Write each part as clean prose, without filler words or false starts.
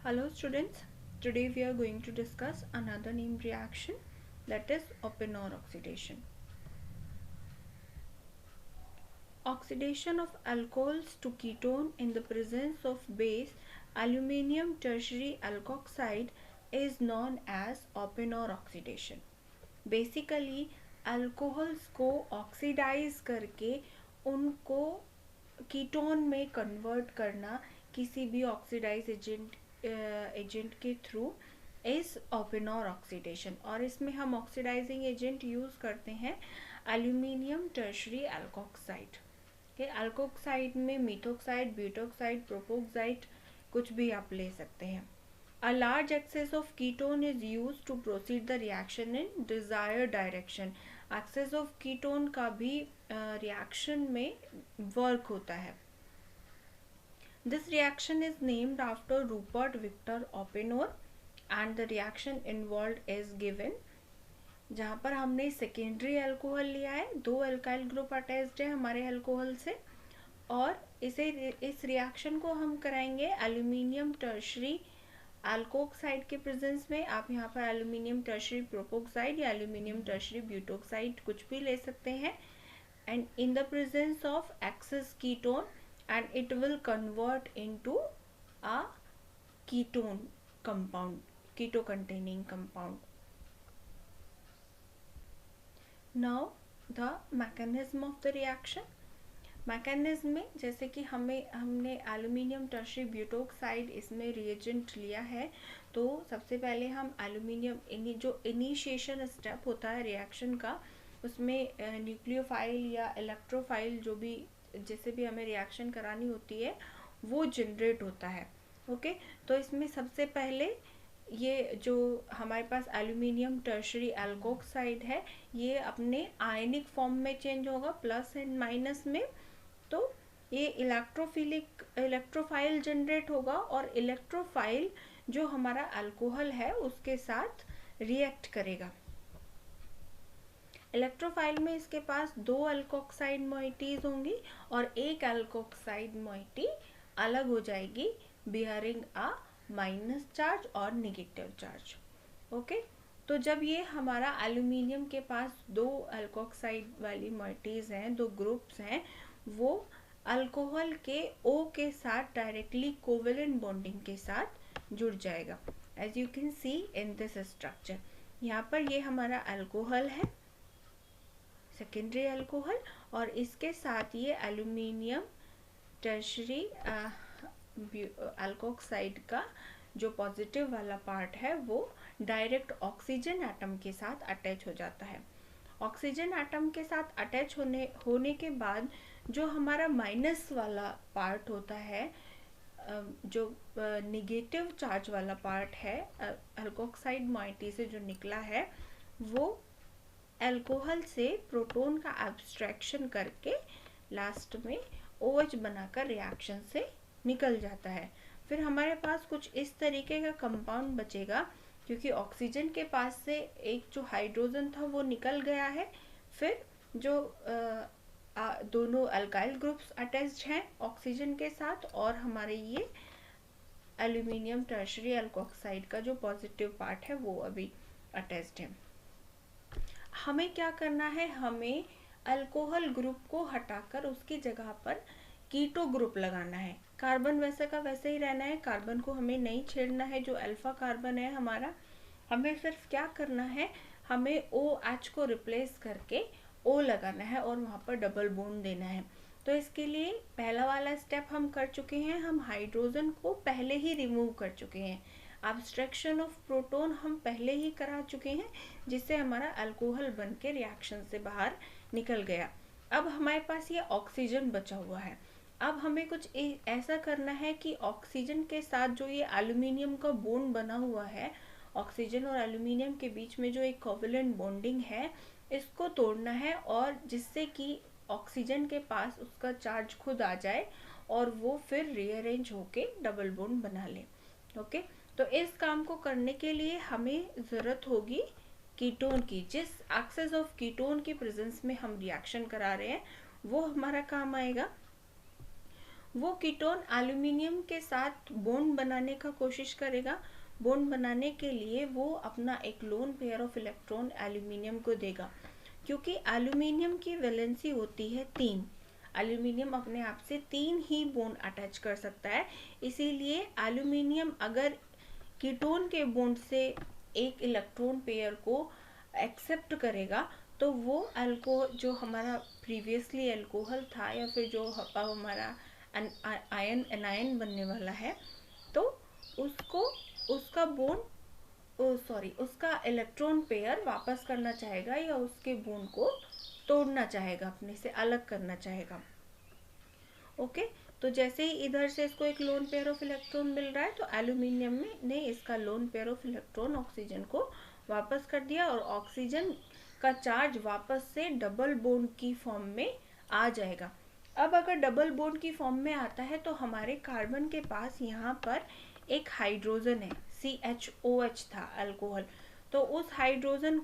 Hello students, today we are going to discuss another named reaction, that is Oppenauer oxidation. Oxidation of alcohols to ketone in the presence of base aluminium tertiary alkoxide is known as Oppenauer oxidation. Basically alcohols को oxidise करके उनको ketone में convert करना किसी भी oxidise agent के through इस ओपेनॉर oxidation, और इसमें हम ऑक्सीडाइजिंग एजेंट यूज करते हैं एल्यूमिनियम टर्शरी अल्कोक्साइड के। अल्कोक्साइड में मीथोक्साइड, ब्यूटोक्साइड, प्रोपोक्साइड कुछ भी आप ले सकते हैं। A large excess of ketone is used to proceed the reaction in desired direction. Excess of ketone का भी reaction में work होता है. This reaction is named after Rupert Victor Oppenauer and the reaction involved is given. जहाँ पर हमने secondary alcohol लिया है, 2 अल्काइल ग्रुप अटैच्ड है हमारे अल्कोहल से, और इस रिएक्शन को हम कराएंगे एल्यूमिनियम टर्शरी अल्कोक्साइड के प्रेजेंस में। आप यहाँ पर एल्यूमिनियम टर्शरी प्रोपोक्साइड या एल्यूमिनियम टर्शरी ब्यूटोक्साइड कुछ भी ले सकते हैं, and in the presence of excess ketone, and it will convert into a ketone compound, keto containing compound. Now the mechanism of the reaction. Mechanism में जैसे कि हमने एल्यूमिनियम टर्शरी ब्यूटोक्साइड इसमें रिएजेंट लिया है, तो सबसे पहले हम एल्यूमिनियम जो इनिशिएशन स्टेप होता है रिएक्शन का, उसमें न्यूक्लियोफाइल या इलेक्ट्रोफाइल जो भी जैसे भी हमें रिएक्शन करानी होती है वो जनरेट होता है। ओके, तो इसमें सबसे पहले ये जो हमारे पास एल्यूमिनियम टर्शरी अल्कोक्साइड है ये अपने आयनिक फॉर्म में चेंज होगा प्लस एंड माइनस में, तो ये इलेक्ट्रोफाइल जनरेट होगा, और इलेक्ट्रोफाइल जो हमारा अल्कोहल है उसके साथ रिएक्ट करेगा। इलेक्ट्रोफाइल में इसके पास 2 अल्कोक्साइड मोइटीज होंगी और एक अल्कोक्साइड मोइटी अलग हो जाएगी बियरिंग अ माइनस चार्ज और नेगेटिव चार्ज। ओके, तो जब ये हमारा एल्यूमिनियम के पास 2 अल्कोक्साइड वाली मोइटीज हैं, 2 ग्रुप्स हैं, वो अल्कोहल के O के साथ डायरेक्टली कोवेलेंट बॉन्डिंग के साथ जुड़ जाएगा, as you can see in this structure. यहाँ पर ये हमारा अल्कोहल है, सेकेंडरी अल्कोहल, और इसके साथ ये एल्यूमिनियम टर्शरी अल्कोक्साइड का जो पॉजिटिव वाला पार्ट है वो डायरेक्ट ऑक्सीजन एटम के साथ अटैच हो जाता है। ऑक्सीजन एटम के साथ अटैच होने के बाद जो हमारा माइनस वाला पार्ट होता है, जो नेगेटिव चार्ज वाला पार्ट है अल्कोक्साइड मोइटी से जो निकला है, वो अल्कोहल से प्रोटॉन का एब्स्ट्रैक्शन करके लास्ट में OH बनाकर रिएक्शन से निकल जाता है। फिर हमारे पास कुछ इस तरीके का कंपाउंड बचेगा, क्योंकि ऑक्सीजन के पास से एक जो हाइड्रोजन था वो निकल गया है। फिर जो दोनों अल्काइल ग्रुप्स अटैच्ड हैं ऑक्सीजन के साथ, और हमारे ये एल्यूमिनियम टर्शरी अल्कोक्साइड का जो पॉजिटिव पार्ट है वो अभी अटैच्ड है। हमें क्या करना है, हमें अल्कोहल ग्रुप को हटाकर उसकी जगह पर कीटो ग्रुप लगाना है। कार्बन वैसे का वैसे ही रहना है, कार्बन को हमें नहीं छेड़ना है। जो अल्फा कार्बन है हमारा, हमें सिर्फ क्या करना है, हमें OH को रिप्लेस करके O लगाना है और वहाँ पर डबल बॉन्ड देना है। तो इसके लिए पहला वाला स्टेप हम कर चुके हैं, हम हाइड्रोजन को पहले ही रिमूव कर चुके हैं, एब्स्ट्रैक्शन ऑफ प्रोटॉन हम पहले ही करा चुके हैं, जिससे हमारा अल्कोहल बन के रिएक्शन से बाहर निकल गया। अब हमारे पास ये ऑक्सीजन बचा हुआ है। अब हमें कुछ ऐसा करना है कि ऑक्सीजन के साथ जो ये एल्यूमिनियम का बॉन्ड बना हुआ है, ऑक्सीजन और एल्यूमिनियम के बीच में जो एक कोवेलेंट बॉन्डिंग है, इसको तोड़ना है, और जिससे कि ऑक्सीजन के पास उसका चार्ज खुद आ जाए और वो फिर रीअरेंज होके डबल बॉन्ड बना ले। ओके, तो इस काम को करने के लिए हमें ज़रूरत होगी कीटोन की। जिस एक्सेस ऑफ कीटोन की प्रेजेंस में हम रिएक्शन करा रहे हैं वो हमारा काम आएगा। वो कीटोन एल्यूमिनियम के साथ बॉन्ड बनाने का कोशिश करेगा। बॉन्ड बनाने के लिए वो अपना एक lone pair of electron aluminium को देगा, क्योंकि एल्यूमिनियम की वैलेंसी होती है 3। एल्यूमिनियम अपने आप से 3 ही बॉन्ड अटैच कर सकता है, इसीलिए एल्यूमिनियम अगर कीटोन के बॉन्ड से एक इलेक्ट्रॉन पेयर को एक्सेप्ट करेगा तो वो जो हमारा प्रीवियसली अल्कोहल था या फिर जो हमारा एनायन बनने वाला है, तो उसको उसका उसका इलेक्ट्रॉन पेयर वापस करना चाहेगा या उसके बॉन्ड को तोड़ना चाहेगा, अपने से अलग करना चाहेगा। ओके, तो जैसे ही इधर से इसको एक लोन पेयर ऑफ इलेक्ट्रॉन मिल रहा है तो एल्यूमिनियम ने इसका lone pair of electron oxygen को वापस कर दिया और ऑक्सीजन का चार्ज वापस से डबल बॉन्ड की फॉर्म में आ जाएगा। अब अगर डबल बॉन्ड की फॉर्म में आता है तो हमारे कार्बन के पास यहाँ पर एक हाइड्रोजन है, CHOH था अल्कोहल, तो उस हाइड्रोजन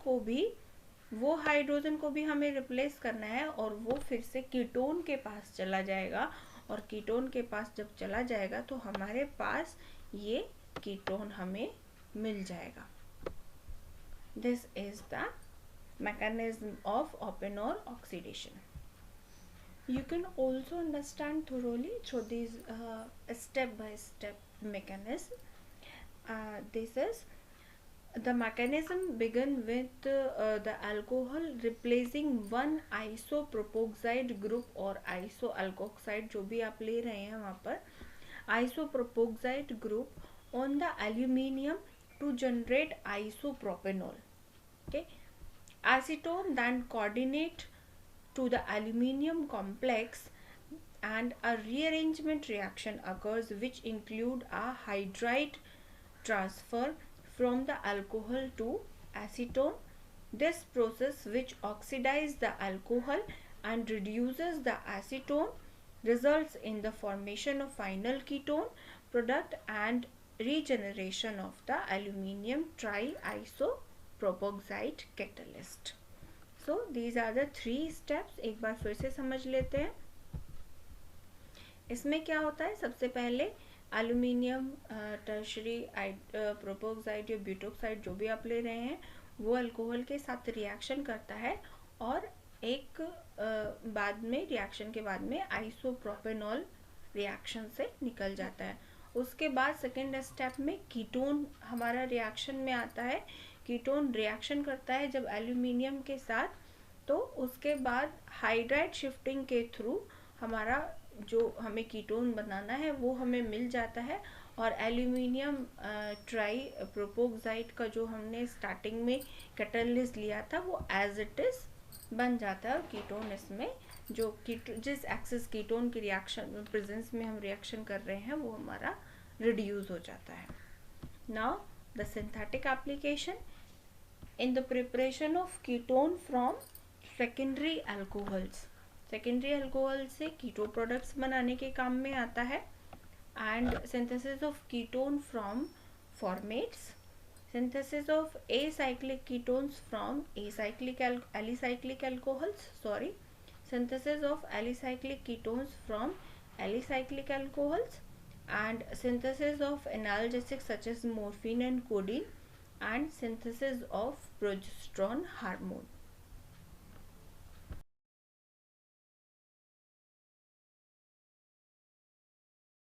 को भी हमें रिप्लेस करना है और वो फिर से कीटोन के पास चला जाएगा, और कीटोन के पास जब चला जाएगा तो हमारे पास ये कीटोन हमें मिल जाएगा। This is the mechanism of open-or oxidation. You can also understand thoroughly through these step-by-step mechanism. This is the mechanism begin with the alcohol replacing one isopropoxide group or isoalkoxide, जो भी आप ले रहे हैं वहाँ पर isopropoxide group on the aluminium to generate isopropanol. Okay, acetone then coordinate to the aluminium complex and a rearrangement reaction occurs which include a hydride transfer from the alcohol to acetone. This process, which oxidizes the alcohol and reduces the acetone, results in the formation of final ketone product and regeneration of the aluminium triisopropoxide catalyst. So these are the 3 steps. एक बार फिर से समझ लेते हैं। इसमें क्या होता है, सबसे पहले एल्यूमिनियम टर्शरी प्रोपोक्साइड या ब्यूटोक्साइड जो भी आप ले रहे हैं वो अल्कोहल के साथ रिएक्शन करता है और एक बाद में रिएक्शन के बाद में आइसोप्रोपेनॉल रिएक्शन से निकल जाता है। उसके बाद सेकेंड स्टेप में कीटोन हमारा रिएक्शन में आता है। कीटोन रिएक्शन करता है जब एल्यूमिनियम के साथ, तो उसके बाद हाइड्राइड शिफ्टिंग के थ्रू हमारा जो हमें कीटोन बनाना है वो हमें मिल जाता है और एल्यूमिनियम ट्राई प्रोपोक्साइड का जो हमने स्टार्टिंग में कैटलिस्ट लिया था वो एज इट इज बन जाता है और कीटोन इसमें जो जिस एक्सेस कीटोन की रिएक्शन प्रेजेंस में हम रिएक्शन कर रहे हैं वो हमारा रिड्यूस हो जाता है। Now the synthetic application in the preparation of ketone from secondary alcohols. secondary alcohol से कीटो प्रोडक्ट्स बनाने के काम में आता है and synthesis of ketone from formates, synthesis of acyclic ketones from alicyclic alcohols, synthesis of alicyclic ketones from alicyclic alcohols and synthesis of analgesics such as morphine and codeine and synthesis of progesterone hormone.